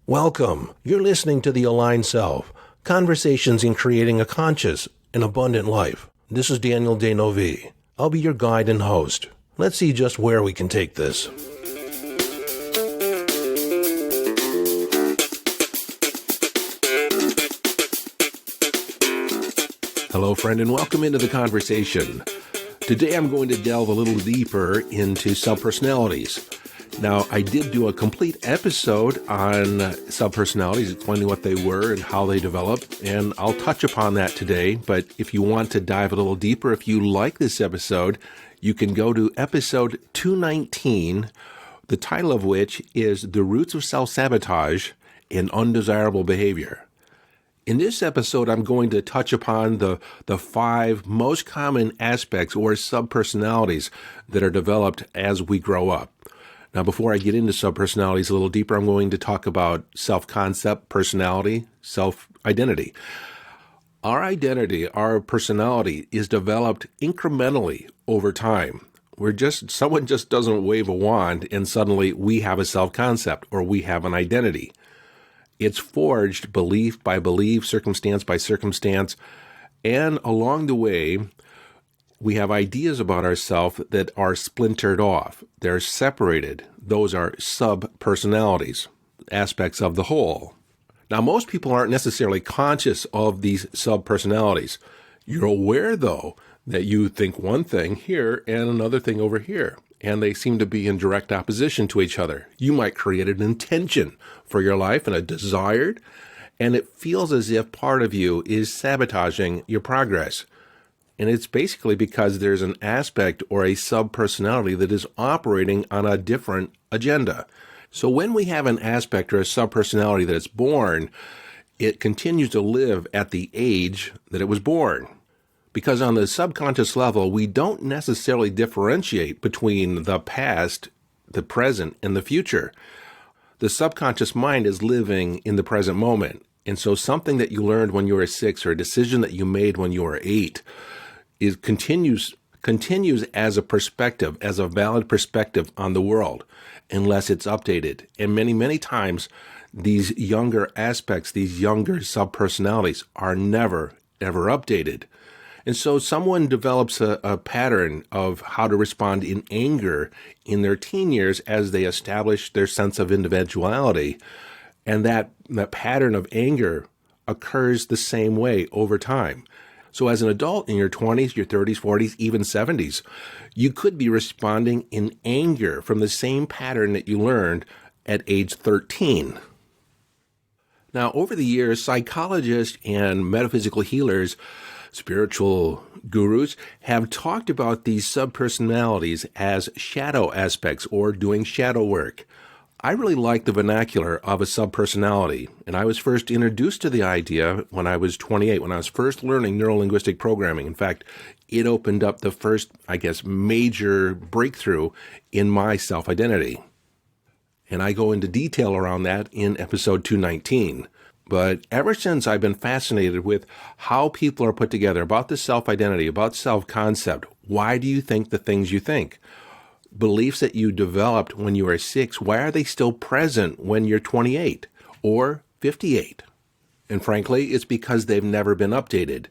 Welcome. You're listening to The Aligned Self, Conversations in Creating a Conscious and Abundant Life. This is Daniel Denovi. I'll be your guide and host. Let's see just where we can take this. Hello, friend, and welcome into the conversation. Today I'm going to delve a little deeper into subpersonalities. Now, I did do a complete episode on subpersonalities, explaining what they were and how they developed, and I'll touch upon that today. But if you want to dive a little deeper, if you like this episode, you can go to episode 219, the title of which is The Roots of Self-Sabotage and Undesirable Behavior. In this episode, I'm going to touch upon the 5 most common aspects or subpersonalities that are developed as we grow up. Now, before I get into subpersonalities a little deeper, I'm going to talk about self-concept, personality, self-identity. Our identity, our personality is developed incrementally over time. Someone just doesn't wave a wand and suddenly we have a self-concept or we have an identity. It's forged belief by belief, circumstance by circumstance, and along the way, we have ideas about ourselves that are splintered off. They're separated. Those are subpersonalities, aspects of the whole. Now, most people aren't necessarily conscious of these subpersonalities. You're aware, though, that you think one thing here and another thing over here, and they seem to be in direct opposition to each other. You might create an intention for your life and a desired, and it feels as if part of you is sabotaging your progress. And it's basically because there's an aspect or a subpersonality that is operating on a different agenda. So when we have an aspect or a subpersonality that is born, it continues to live at the age that it was born. Because on the subconscious level, we don't necessarily differentiate between the past, the present, and the future. The subconscious mind is living in the present moment. And so something that you learned when you were 6 or a decision that you made when you were 8 continues as a perspective, as a valid perspective on the world, unless it's updated. And many, many times, these younger aspects, these younger subpersonalities are never, ever updated. And so someone develops a pattern of how to respond in anger in their teen years as they establish their sense of individuality. And that pattern of anger occurs the same way over time. So as an adult in your 20s, your 30s, 40s, even 70s, you could be responding in anger from the same pattern that you learned at age 13. Now, over the years, psychologists and metaphysical healers, spiritual gurus, have talked about these subpersonalities as shadow aspects or doing shadow work. I really like the vernacular of a subpersonality, and I was first introduced to the idea when I was 28, when I was first learning neuro-linguistic programming. In fact, it opened up the first, major breakthrough in my self-identity. And I go into detail around that in episode 219. But ever since, I've been fascinated with how people are put together, about the self-identity, about self-concept. Why do you think the things you think? Beliefs that you developed when you were 6, why are they still present when you're 28 or 58? And frankly, it's because they've never been updated.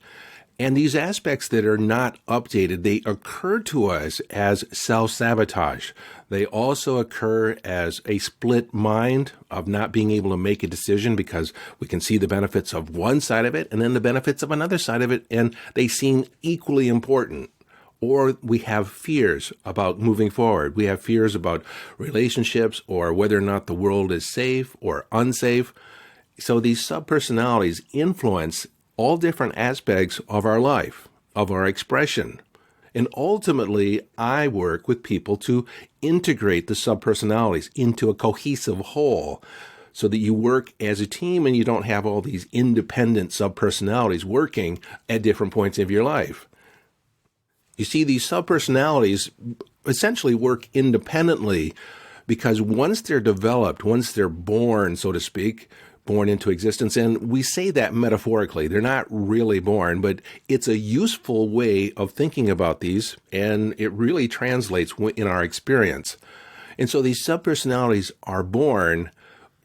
And these aspects that are not updated, they occur to us as self-sabotage. They also occur as a split mind of not being able to make a decision because we can see the benefits of one side of it and then the benefits of another side of it, and they seem equally important. Or we have fears about moving forward. We have fears about relationships or whether or not the world is safe or unsafe. So these subpersonalities influence all different aspects of our life, of our expression. And ultimately, I work with people to integrate the subpersonalities into a cohesive whole so that you work as a team and you don't have all these independent subpersonalities working at different points of your life. You see, these subpersonalities essentially work independently because once they're developed, once they're born, so to speak, born into existence, and we say that metaphorically, they're not really born, but it's a useful way of thinking about these, and it really translates in our experience. And so these subpersonalities are born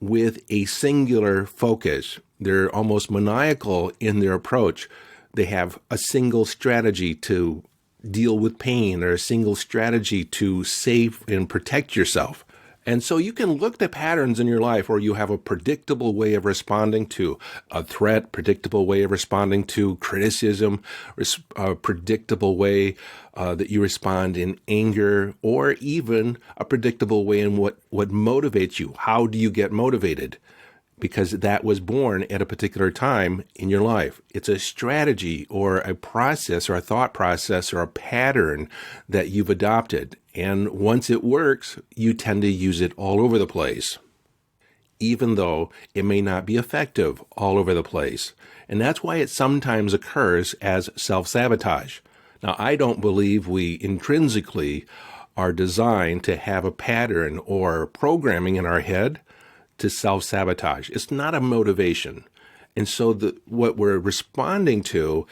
with a singular focus. They're almost maniacal in their approach. They have a single strategy to deal with pain or a single strategy to save and protect yourself. And so you can look at patterns in your life where you have a predictable way of responding to a threat, predictable way of responding to criticism, a predictable way that you respond in anger, or even a predictable way in what motivates you. How do you get motivated? Because that was born at a particular time in your life. It's a strategy or a process or a thought process or a pattern that you've adopted. And once it works, you tend to use it all over the place, even though it may not be effective all over the place. And that's why it sometimes occurs as self-sabotage. Now, I don't believe we intrinsically are designed to have a pattern or programming in our head to self-sabotage. It's not a motivation. And so what we're responding to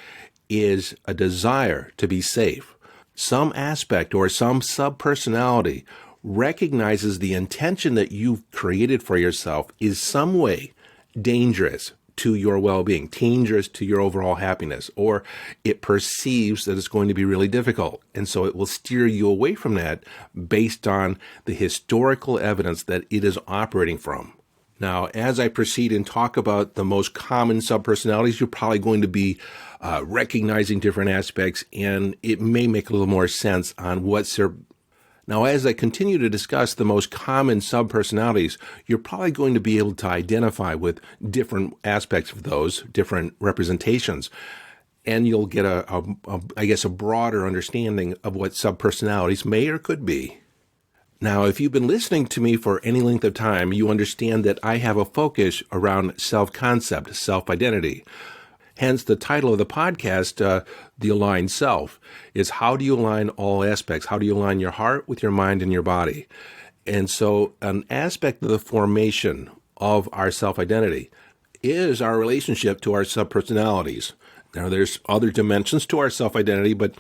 is a desire to be safe. Some aspect or some subpersonality recognizes the intention that you've created for yourself is some way dangerous to your well-being, dangerous to your overall happiness, or it perceives that it's going to be really difficult. And so it will steer you away from that based on the historical evidence that it is operating from. Now, as I proceed and talk about the most common subpersonalities, you're probably going to be recognizing different aspects, and it may make a little more sense on what's their. Now, as I continue to discuss the most common subpersonalities, you're probably going to be able to identify with different aspects of those, different representations, and you'll get a broader understanding of what subpersonalities may or could be. Now, if you've been listening to me for any length of time, you understand that I have a focus around self-concept, self-identity. Hence, the title of the podcast, The Aligned Self, is how do you align all aspects? How do you align your heart with your mind and your body? And so an aspect of the formation of our self-identity is our relationship to our subpersonalities. Now, there's other dimensions to our self-identity, but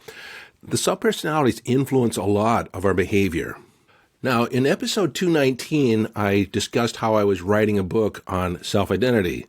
the subpersonalities influence a lot of our behavior. Now, in episode 219, I discussed how I was writing a book on self-identity.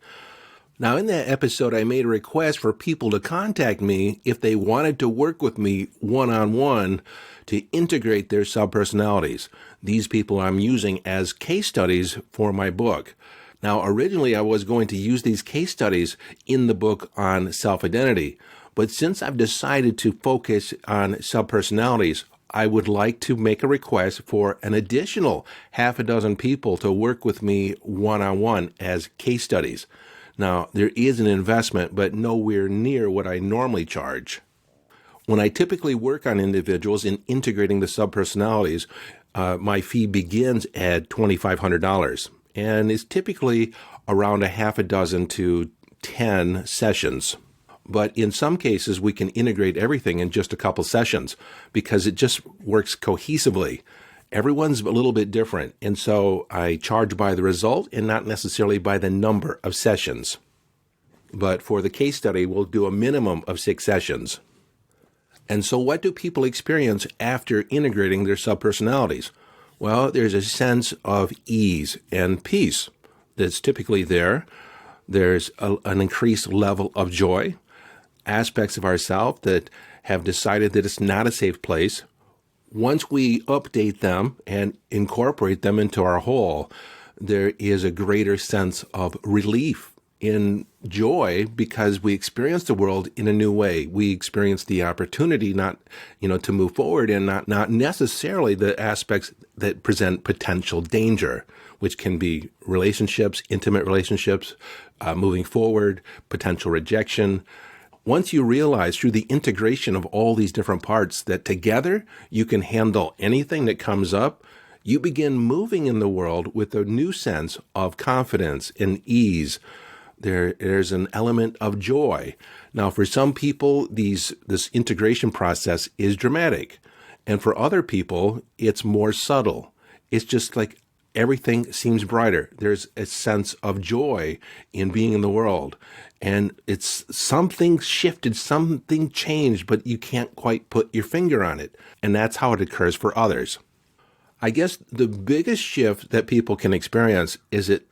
Now, in that episode, I made a request for people to contact me if they wanted to work with me one-on-one to integrate their subpersonalities. These people I'm using as case studies for my book. Now, originally, I was going to use these case studies in the book on self-identity, but since I've decided to focus on subpersonalities, I would like to make a request for an additional half a dozen people to work with me one-on-one as case studies. Now, there is an investment, but nowhere near what I normally charge. When I typically work on individuals in integrating the subpersonalities, my fee begins at $2,500 and is typically around a half a dozen to 10 sessions. But in some cases, we can integrate everything in just a couple sessions because it just works cohesively. Everyone's a little bit different, and so I charge by the result and not necessarily by the number of sessions. But for the case study, we'll do a minimum of 6 sessions. And so what do people experience after integrating their subpersonalities? Well, there's a sense of ease and peace that's typically there. There's an increased level of joy. Aspects of ourselves that have decided that it's not a safe place. Once we update them and incorporate them into our whole, there is a greater sense of relief in joy because we experience the world in a new way. We experience the opportunity to move forward and not necessarily the aspects that present potential danger, which can be relationships, intimate relationships, moving forward, potential rejection. Once you realize through the integration of all these different parts that together you can handle anything that comes up, you begin moving in the world with a new sense of confidence and ease. There's an element of joy. Now, for some people, this integration process is dramatic. And for other people, it's more subtle. It's just like everything seems brighter. There's a sense of joy in being in the world. And it's something shifted, something changed, but you can't quite put your finger on it. And that's how it occurs for others. I guess the biggest shift that people can experience is that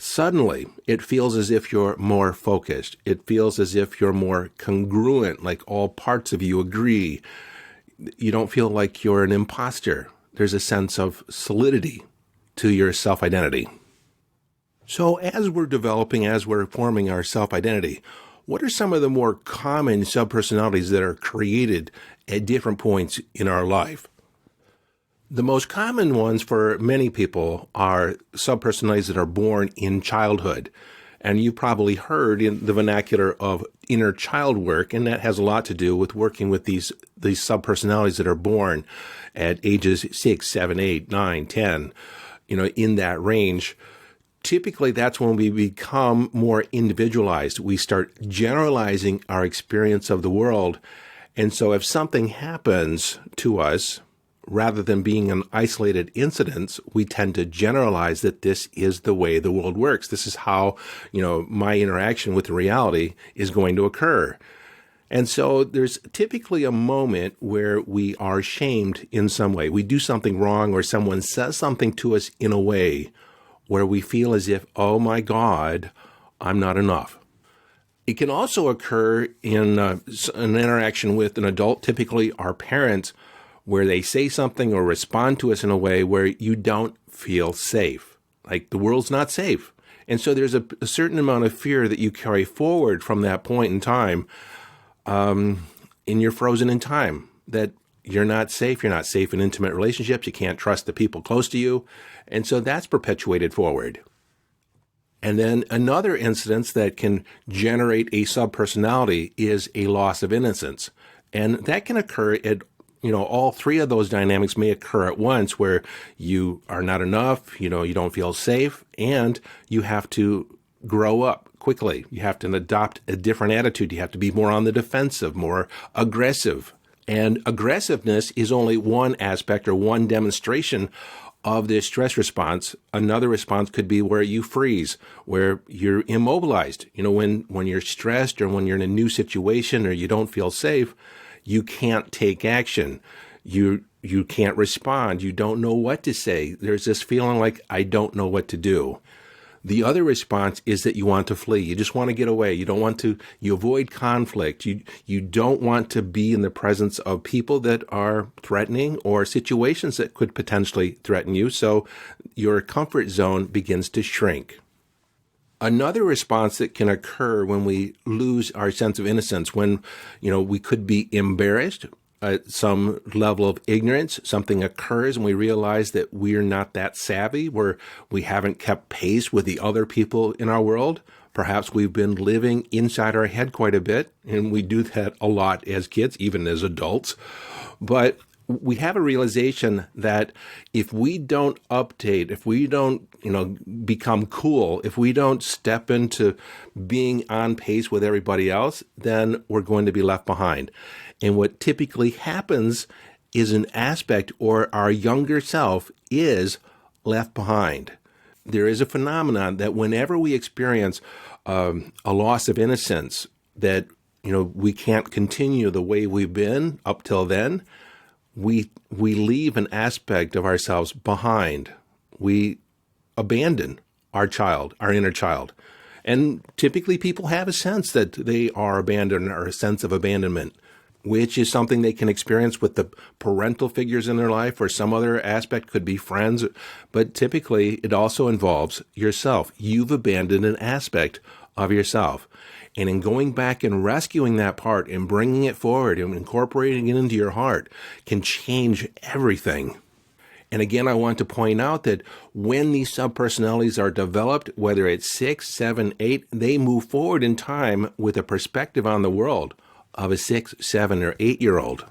Suddenly, it feels as if you're more focused. It feels as if you're more congruent, like all parts of you agree. You don't feel like you're an imposter. There's a sense of solidity to your self-identity. So as we're forming our self-identity, what are some of the more common subpersonalities that are created at different points in our life? The most common ones for many people are subpersonalities that are born in childhood. And you probably heard in the vernacular of inner child work, and that has a lot to do with working with these subpersonalities that are born at ages 6, 7, 8, 9, 10, in that range. Typically, that's when we become more individualized. We start generalizing our experience of the world. And so if something happens to us, rather than being an isolated incident, we tend to generalize that this is the way the world works. This is how, my interaction with reality is going to occur. And so there's typically a moment where we are shamed in some way. We do something wrong, or someone says something to us in a way where we feel as if, oh my God, I'm not enough. It can also occur in an interaction with an adult, typically our parents, where they say something or respond to us in a way where you don't feel safe, like the world's not safe. And so there's a certain amount of fear that you carry forward from that point in time, and you're frozen in time, that you're not safe. You're not safe in intimate relationships. You can't trust the people close to you. And so that's perpetuated forward. And then another incidence that can generate a subpersonality is a loss of innocence. And that can occur at all three of those dynamics may occur at once, where you are not enough, you don't feel safe, and you have to grow up quickly. You have to adopt a different attitude. You have to be more on the defensive, more aggressive. And aggressiveness is only one aspect or one demonstration of this stress response. Another response could be where you freeze, where you're immobilized. When you're stressed, or when you're in a new situation, or you don't feel safe, you can't take action. You can't respond. You don't know what to say. There's this feeling like, I don't know what to do. The other response is that you want to flee. You just want to get away. You avoid conflict. You don't want to be in the presence of people that are threatening, or situations that could potentially threaten you. So your comfort zone begins to shrink. Another response that can occur when we lose our sense of innocence, when, we could be embarrassed at some level of ignorance, something occurs and we realize that we're not that savvy, we haven't kept pace with the other people in our world. Perhaps we've been living inside our head quite a bit, and we do that a lot as kids, even as adults. But we have a realization that if we don't update, if we don't, become cool, if we don't step into being on pace with everybody else, then we're going to be left behind. And what typically happens is an aspect, or our younger self is left behind. There is a phenomenon that whenever we experience a loss of innocence, that, we can't continue the way we've been up till then, we leave an aspect of ourselves behind. We abandon our child, our inner child. And typically people have a sense that they are abandoned, or a sense of abandonment, which is something they can experience with the parental figures in their life, or some other aspect, could be friends. But typically it also involves yourself. You've abandoned an aspect of yourself. And in going back and rescuing that part and bringing it forward and incorporating it into your heart can change everything. And again, I want to point out that when these subpersonalities are developed, whether it's 6, 7, 8, they move forward in time with a perspective on the world of a 6, 7, or 8-year-old.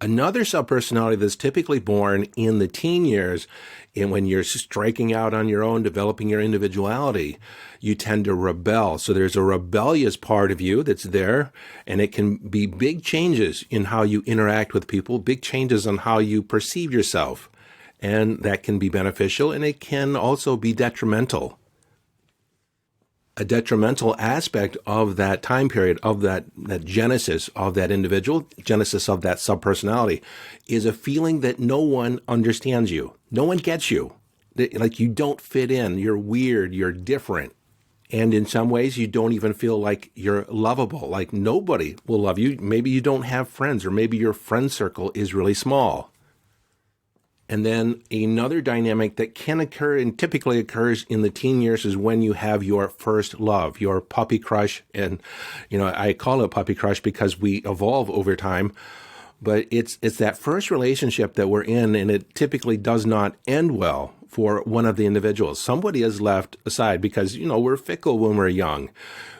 Another subpersonality that's typically born in the teen years, and when you're striking out on your own, developing your individuality, you tend to rebel. So there's a rebellious part of you that's there, and it can be big changes in how you interact with people, big changes on how you perceive yourself. And that can be beneficial, and it can also be detrimental. A detrimental aspect of that time period, of that genesis of that individual, genesis of that subpersonality, is a feeling that no one understands you. No one gets you. Like you don't fit in. You're weird. You're different. And in some ways, you don't even feel like you're lovable. Like nobody will love you. Maybe you don't have friends, or maybe your friend circle is really small. And then another dynamic that can occur and typically occurs in the teen years is when you have your first love, your puppy crush. And, I call it puppy crush because we evolve over time. But it's that first relationship that we're in, and it typically does not end well for one of the individuals. Somebody is left aside because, we're fickle when we're young.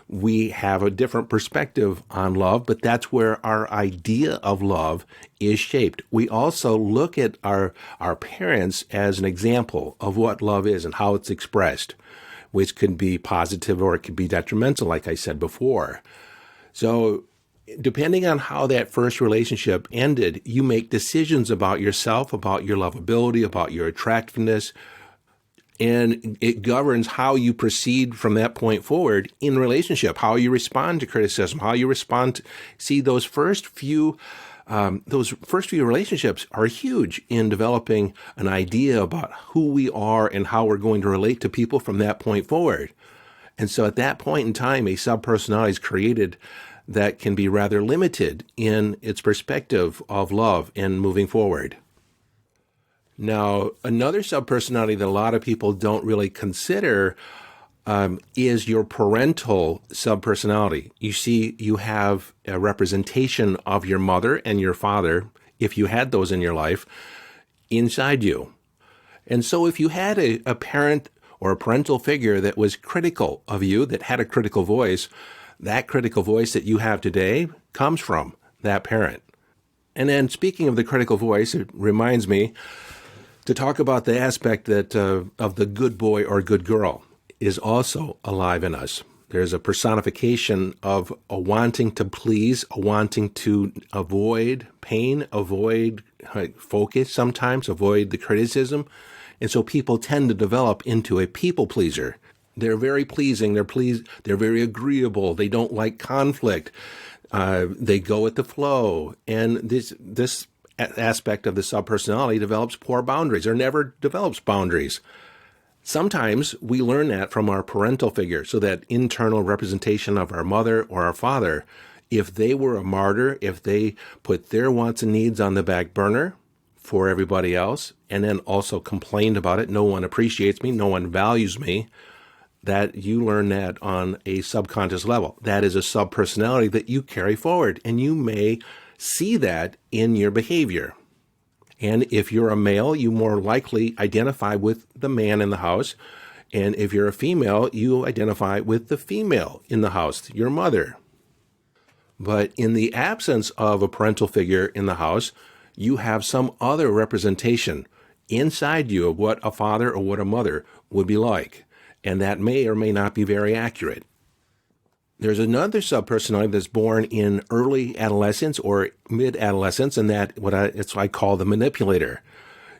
We have a different perspective on love, but that's where our idea of love is shaped. We also look at our parents as an example of what love is and how it's expressed, which could be positive or it could be detrimental, like I said before. So depending on how that first relationship ended, you make decisions about yourself, about your lovability, about your attractiveness, and it governs how you proceed from that point forward in relationship, how you respond to criticism, how you respond to, see those first few relationships are huge in developing an idea about who we are and how we're going to relate to people from that point forward. And so at that point in time, a subpersonality is created that can be rather limited in its perspective of love and moving forward. Now, another subpersonality that a lot of people don't really consider is your parental subpersonality. You see, you have a representation of your mother and your father, if you had those in your life, inside you. And so if you had a parent or a parental figure that was critical of you, that had a critical voice, that critical voice that you have today comes from that parent. And then speaking of the critical voice, it reminds me to talk about the aspect that of the good boy or good girl is also alive in us. There's a personification of a wanting to please, a wanting to avoid pain, avoid focus sometimes, avoid the criticism. And so people tend to develop into a people pleaser. They're very pleasing. They're very agreeable. They don't like conflict. They go with the flow. And this aspect of the subpersonality develops poor boundaries or never develops boundaries. Sometimes we learn that from our parental figure, so that internal representation of our mother or our father. If they were a martyr, if they put their wants and needs on the back burner for everybody else, and then also complained about it, no one appreciates me, no one values me, that you learn that on a subconscious level. That is a subpersonality that you carry forward, and you may see that in your behavior. And if you're a male, you more likely identify with the man in the house. And if you're a female, you identify with the female in the house, your mother. But in the absence of a parental figure in the house, you have some other representation inside you of what a father or what a mother would be like. And that may or may not be very accurate. There's another subpersonality that's born in early adolescence or mid-adolescence, and it's what I call the manipulator.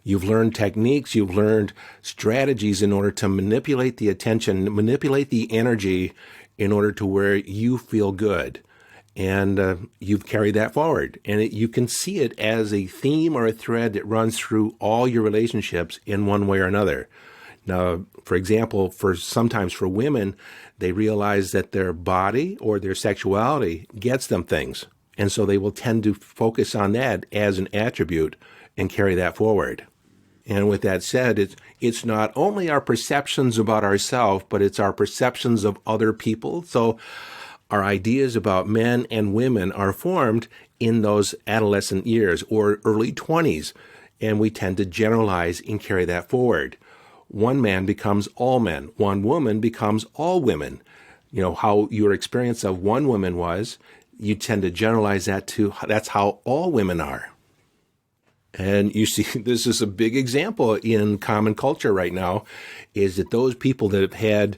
You've learned techniques, you've learned strategies in order to manipulate the attention, manipulate the energy in order to where you feel good. And you've carried that forward. And you can see it as a theme or a thread that runs through all your relationships in one way or another. Now, for example, sometimes for women, they realize that their body or their sexuality gets them things. And so they will tend to focus on that as an attribute and carry that forward. And with that said, it's not only our perceptions about ourselves, but it's our perceptions of other people. So our ideas about men and women are formed in those adolescent years or early 20s, and we tend to generalize and carry that forward. One man becomes all men. One woman becomes all women. You know, how your experience of one woman was, you tend to generalize that to, that's how all women are. And you see, this is a big example in common culture right now, is that those people that have had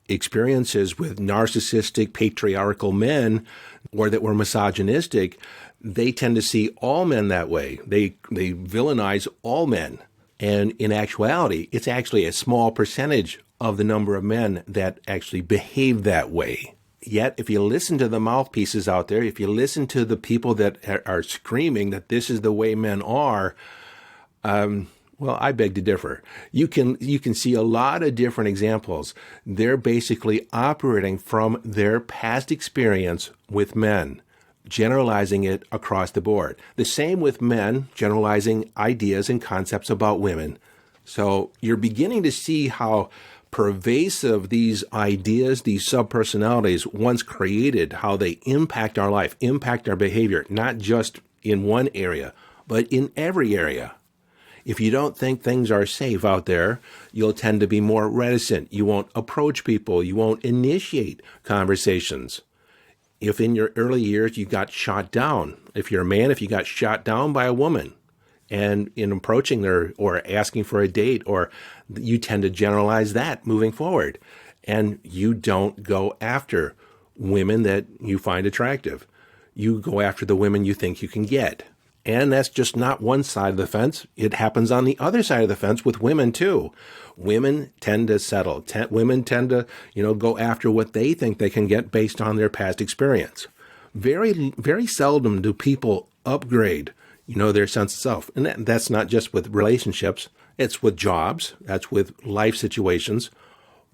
experiences with narcissistic, patriarchal men, or that were misogynistic, they tend to see all men that way. They villainize all men. And in actuality, it's actually a small percentage of the number of men that actually behave that way. Yet, if you listen to the mouthpieces out there, if you listen to the people that are screaming that this is the way men are, well, Well, I beg to differ. You can see a lot of different examples. They're basically operating from their past experience with men, generalizing it across the board. The same with men, generalizing ideas and concepts about women. So you're beginning to see how pervasive these ideas, these subpersonalities, once created, how they impact our life, impact our behavior, not just in one area, but in every area. If you don't think things are safe out there, you'll tend to be more reticent. You won't approach people. You won't initiate conversations. If in your early years you got shot down, if you're a man, if you got shot down by a woman, and in approaching her or asking for a date, or you tend to generalize that moving forward, and you don't go after women that you find attractive. You go after the women you think you can get. And that's just not one side of the fence. It happens on the other side of the fence with women too. Women tend to settle. Women tend to, go after what they think they can get based on their past experience. Very, very seldom do people upgrade, their sense of self. And that's not just with relationships. It's with jobs. That's with life situations.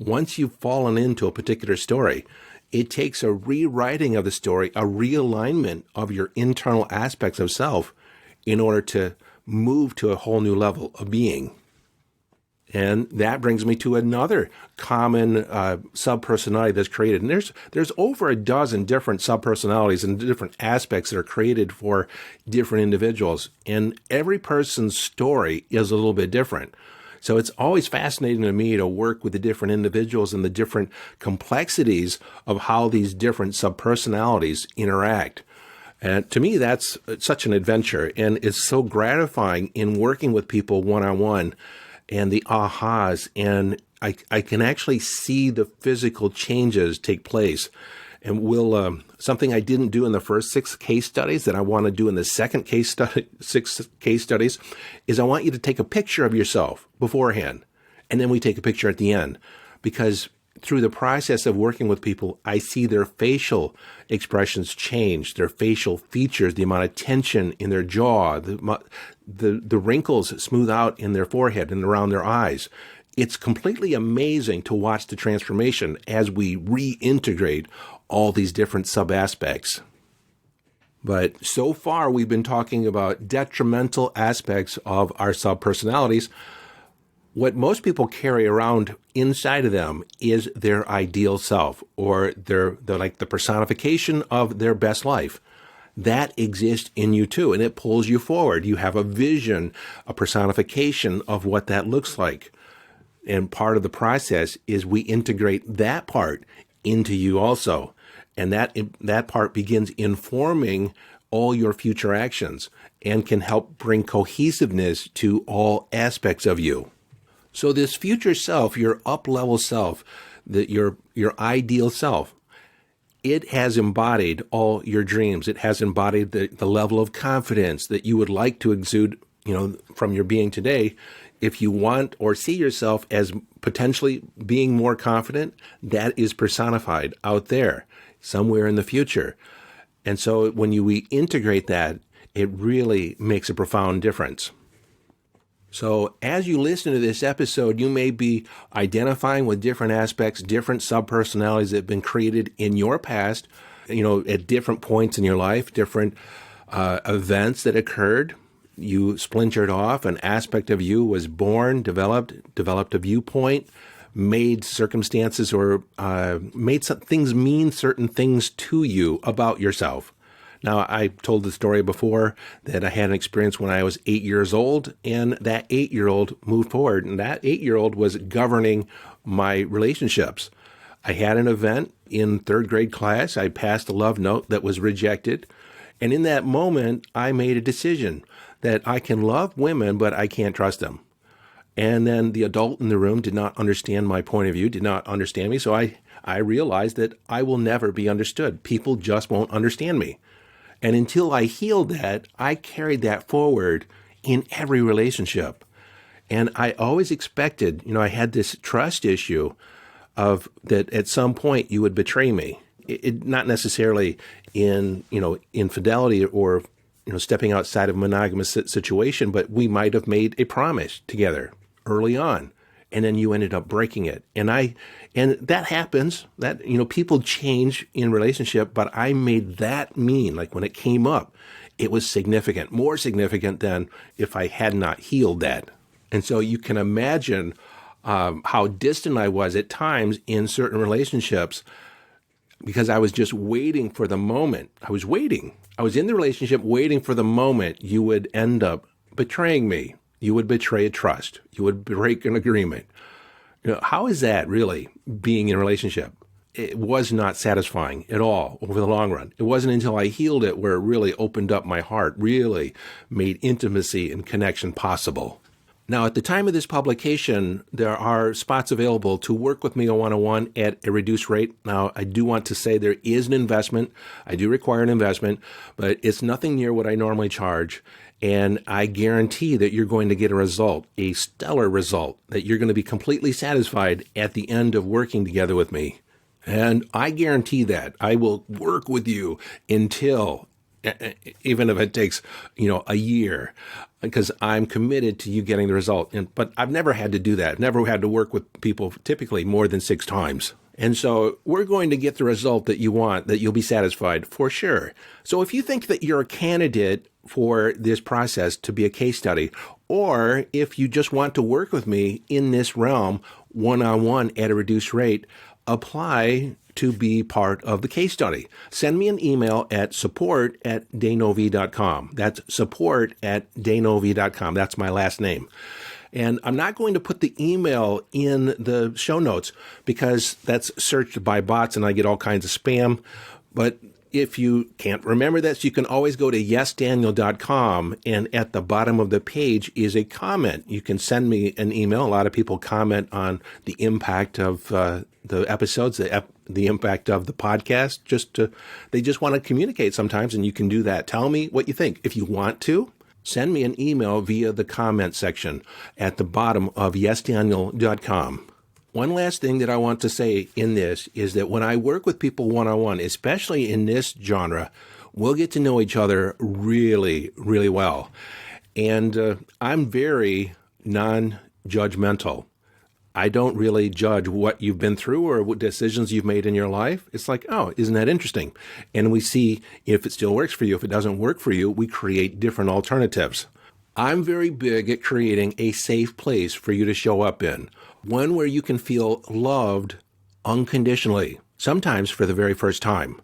Once you've fallen into a particular story, it takes a rewriting of the story, a realignment of your internal aspects of self in order to move to a whole new level of being. And that brings me to another common subpersonality that's created. And there's over a dozen different subpersonalities and different aspects that are created for different individuals. And every person's story is a little bit different. So it's always fascinating to me to work with the different individuals and the different complexities of how these different subpersonalities interact. And to me, that's such an adventure, and it's so gratifying in working with people one-on-one, and the ahas, and I can actually see the physical changes take place. And something I didn't do in the first 6 case studies that I want to do in the second 6 case studies is I want you to take a picture of yourself beforehand, and then we take a picture at the end, because through the process of working with people, I see their facial expressions change, their facial features, the amount of tension in their jaw, the wrinkles smooth out in their forehead and around their eyes. It's completely amazing to watch the transformation as we reintegrate all these different sub-aspects. But so far, we've been talking about detrimental aspects of our subpersonalities. What most people carry around inside of them is their ideal self, or they're like the personification of their best life. That exists in you too, and it pulls you forward. You have a vision, a personification of what that looks like. And part of the process is we integrate that part into you also. And that part begins informing all your future actions and can help bring cohesiveness to all aspects of you. So this future self, your up-level self, your ideal self, it has embodied all your dreams. It has embodied the level of confidence that you would like to exude, from your being today. If you want or see yourself as potentially being more confident, that is personified out there somewhere in the future. And so when we integrate that, it really makes a profound difference. So as you listen to this episode, you may be identifying with different aspects, different subpersonalities that have been created in your past, at different points in your life, different events that occurred. You splintered off. An aspect of you was born, developed a viewpoint, made circumstances or made some things mean certain things to you about yourself. Now, I told the story before that I had an experience when I was 8 years old, and that 8-year-old moved forward, and that 8-year-old was governing my relationships. I had an event in 3rd grade class. I passed a love note that was rejected, and in that moment, I made a decision that I can love women, but I can't trust them. And then the adult in the room did not understand my point of view, did not understand me, so I realized that I will never be understood. People just won't understand me. And until I healed that, I carried that forward in every relationship. And I always expected, I had this trust issue of that at some point you would betray me. It not necessarily in, infidelity or, stepping outside of a monogamous situation, but we might have made a promise together early on, and then you ended up breaking it. And that happens, that, people change in relationship, but I made that mean, like when it came up, it was significant, more significant than if I had not healed that. And so you can imagine how distant I was at times in certain relationships because I was just waiting for the moment. I was waiting. I was in the relationship waiting for the moment you would end up betraying me. You would betray a trust. You would break an agreement. How is that really being in a relationship? It was not satisfying at all over the long run. It wasn't until I healed it where it really opened up my heart, really made intimacy and connection possible. Now, at the time of this publication, there are spots available to work with me on one-on-one at a reduced rate. Now, I do want to say there is an investment. I do require an investment, but it's nothing near what I normally charge. And I guarantee that you're going to get a result, a stellar result, that you're going to be completely satisfied at the end of working together with me. And I guarantee that I will work with you until, even if it takes, a year, because I'm committed to you getting the result. But I've never had to do that. I've never had to work with people typically more than 6 times. And so we're going to get the result that you want, that you'll be satisfied for sure. So if you think that you're a candidate for this process to be a case study, or if you just want to work with me in this realm one-on-one at a reduced rate, apply to be part of the case study. Send me an email at support@danovi.com. That's support@danovi.com. That's my last name. And I'm not going to put the email in the show notes because that's searched by bots and I get all kinds of spam. But if you can't remember this, you can always go to yesdaniel.com, and at the bottom of the page is a comment. You can send me an email. A lot of people comment on the impact of the episodes, the impact of the podcast. They just want to communicate sometimes, and you can do that. Tell me what you think. If you want to, send me an email via the comment section at the bottom of yesdaniel.com. One last thing that I want to say in this is that when I work with people one-on-one, especially in this genre, we'll get to know each other really, really well. And I'm very non-judgmental. I don't really judge what you've been through or what decisions you've made in your life. It's like, oh, isn't that interesting? And we see if it still works for you. If it doesn't work for you, we create different alternatives. I'm very big at creating a safe place for you to show up in, one where you can feel loved unconditionally, sometimes for the very first time.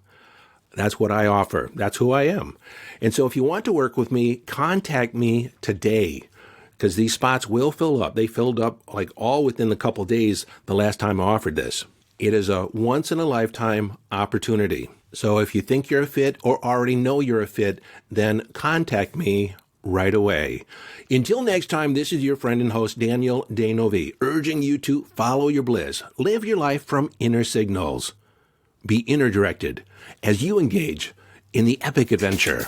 That's what I offer. That's who I am. And so if you want to work with me, contact me today, because these spots will fill up. They filled up like all within a couple days the last time I offered this. It is a once-in-a-lifetime opportunity. So if you think you're a fit or already know you're a fit, then contact me right away. Until next time, this is your friend and host, Daniel Danovi, urging you to follow your bliss. Live your life from inner signals. Be inner directed as you engage in the epic adventure.